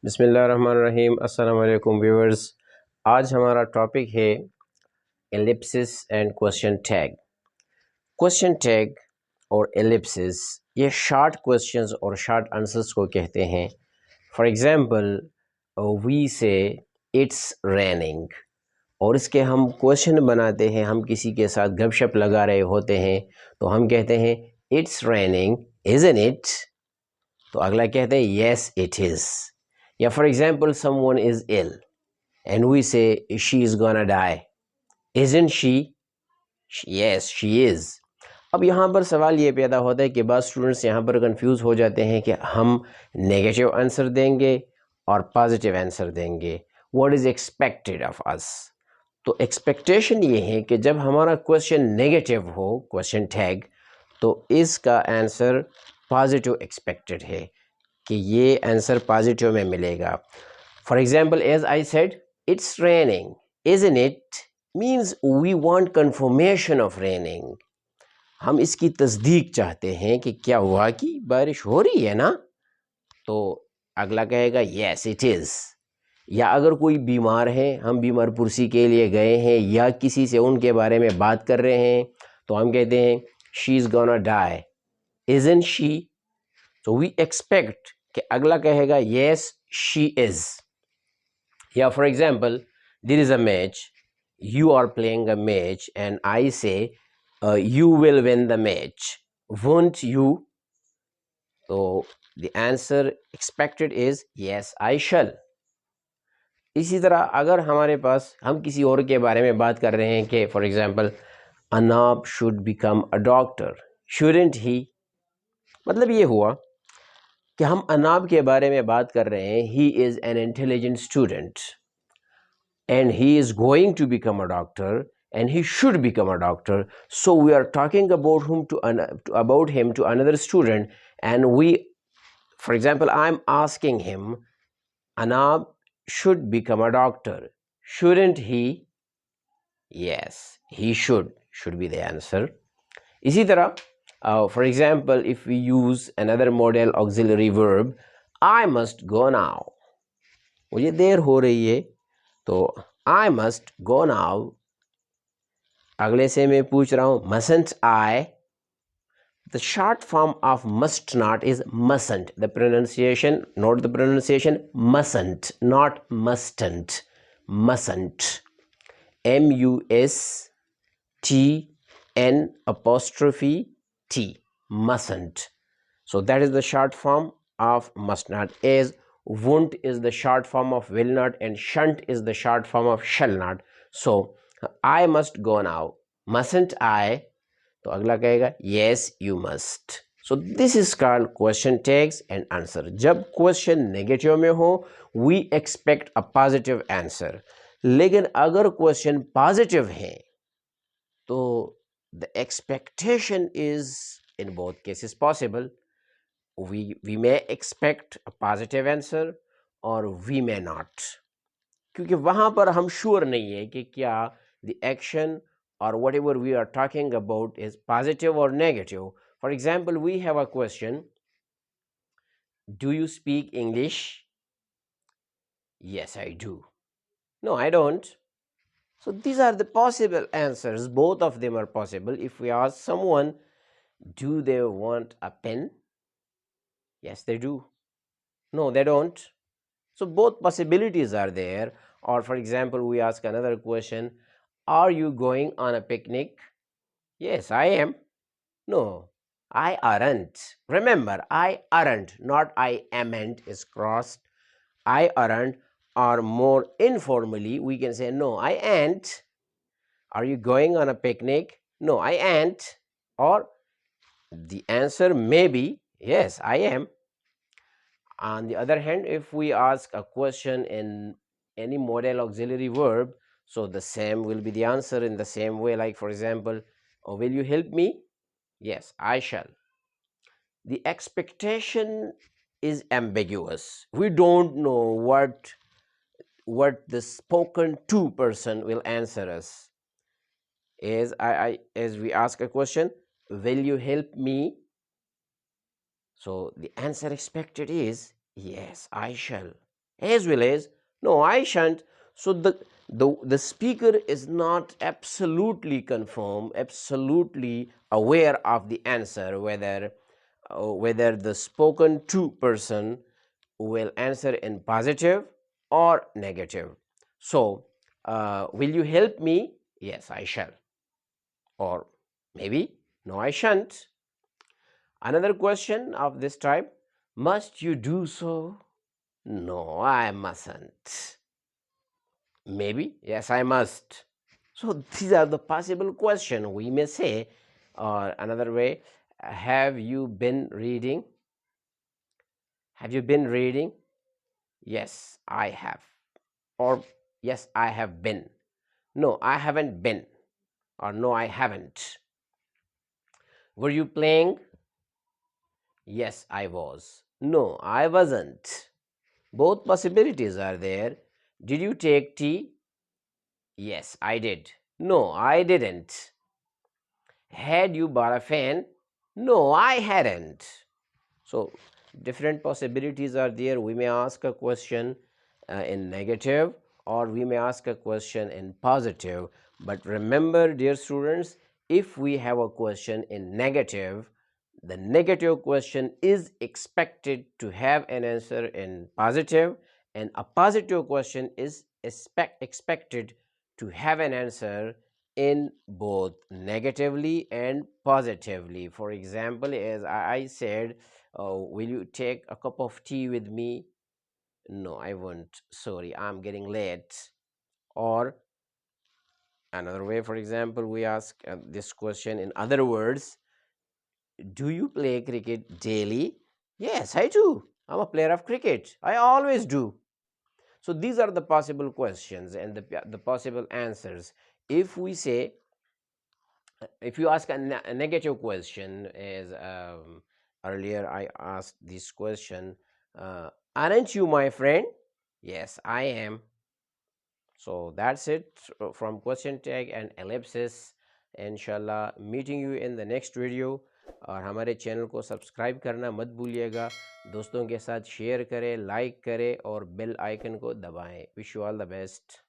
बिस्मिल्लाहिर्रहमानिर्रहीम। अस्सलामुअलैकुम व्यूअर्स। आज हमारा टॉपिक है Ellipsis and question tag. Question tag और एलिप्सिस ये शॉर्ट क्वेश्चंस और शॉर्ट आंसर्स को कहते हैं। फॉर एग्जांपल वी से इट्स रेनिंग, और इसके हम क्वेश्चन बनाते हैं। हम किसी के साथ गपशप लगा रहे होते हैं तो हम कहते हैं इट्स रेनिंग इज़न्ट इट, तो अगला कहते हैं यस इट इज़। या for example someone is ill and we say she is gonna die, isn't she? Yes she is। अब यहाँ पर सवाल ये पैदा होता है कि बाद स्टूडेंट्स यहाँ पर कंफ्यूज हो जाते हैं कि हम नेगेटिव आंसर देंगे और पॉजिटिव आंसर देंगे। What is expected of us? तो एक्सपेक्टेशन ये है कि जब हमारा क्वेश्चन नेगेटिव हो, क्वेश्चन टैग, तो इसका आंसर पॉजिटिव एक्सपेक्टेड है कि ये आंसर पॉजिटिव में मिलेगा। For example as I said it's raining isn't it means we want confirmation of raining. हम इसकी तस्दीक चाहते हैं कि क्या हुआ कि बारिश हो रही है ना, तो अगला कहेगा यस इट इज़। या अगर कोई बीमार है, हम बीमार पुरसी के लिए गए हैं या किसी से उनके बारे में बात कर रहे हैं, तो हम कहते हैं she is gonna die, isn't she. तो वी एक्सपेक्ट कि अगला कहेगा यस शी इज़। या for example there is a match, you are playing a match and I say you will win the match, won't you? So the answer expected is yes I shall। इसी तरह अगर हमारे पास हम किसी और के बारे में बात कर रहे हैं कि for example Anab should become a doctor, shouldn't he? मतलब ये हुआ कि हम अनाब के बारे में बात कर रहे हैं, he is an intelligent student and he is going to become a doctor and he should become a doctor, so we are talking about him to another student, and we, for example, I'm asking him Anab should become a doctor, shouldn't he? Yes he should be the answer। इसी तरह for example if we use another model auxiliary verb, I must go now, मुझे देर हो रही है, तो I must go now। अगले से मैं पूछ रहा हूँ mustn't I? The short form of must not is mustn't, the pronunciation, note the pronunciation, mustn't, not mustn't, mustn't, M-U-S-T-N apostrophe T, mustn't। So that is the short form of must not, as won't is the short form of will not and shan't is the short form of shall not। So I must go now, mustn't I? तो अगला कहेगा yes you must। So this is called question tags and answer। जब question negative में हो we expect a positive answer, लेकिन अगर question positive है तो the expectation is in both cases possible। we may expect a positive answer or we may not, क्योंकि वहां पर हम श्योर नहीं है कि क्या the action or whatever we are talking about is positive or negative। For example, we have a question, do you speak English? Yes I do, no I don't। So these are the possible answers, both of them are possible। If we ask someone, do they want a pen? Yes they do, no they don't। So both possibilities are there। Or for example we ask another question, are you going on a picnic? Yes I am, no I aren't। Remember I aren't, not I amn't is crossed, I aren't। Or more informally we can say no I ain't। Are you going on a picnic? No I ain't। Or the answer may be yes I am। On the other hand, if we ask a question in any modal auxiliary verb, so the same will be the answer in the same way, like for example, oh, will you help me? Yes I shall। The expectation is ambiguous, we don't know what the spoken to person will answer us। As we ask a question, will you help me? So the answer expected is yes I shall। as well as no, I shan't. So the speaker is not absolutely confirmed, absolutely aware of the answer, whether the spoken to person will answer in positive or negative. So will you help me? Yes, I shall. Or maybe no, I shan't. Another question of this type: must you do so? No, I mustn't. Maybe yes, I must. So these are the possible question we may say. Or another way: have you been reading? Have you been reading? Yes, I have. Or yes, I have been. No, I haven't been. Or no, I haven't. Were you playing? Yes, I was. No, I wasn't. Both possibilities are there. Did you take tea? Yes, I did. No, I didn't. Had you bought a fan? No, I hadn't. So different possibilities are there. We may ask a question in negative, or we may ask a question in positive. But remember, dear students, if we have a question in negative, the negative question is expected to have an answer in positive, and a positive question is expected to have an answer in both negatively and positively. For example, as I said, will you take a cup of tea with me? No, I won't. Sorry, I'm getting late. Or another way, for example, we ask this question in other words: do you play cricket daily? Yes, I do. I'm a player of cricket. I always do. So these are the possible questions and the possible answers. If we say, if you ask a negative question, as earlier I asked this question, aren't you my friend? Yes, I am. So that's it from question tag and ellipsis. इंशाल्लाह meeting you in the next video. और हमारे channel को subscribe करना मत भूलिएगा. दोस्तों के साथ शेयर करें, लाइक करें और बेल आइकन को दबाएं. Wish you all the best.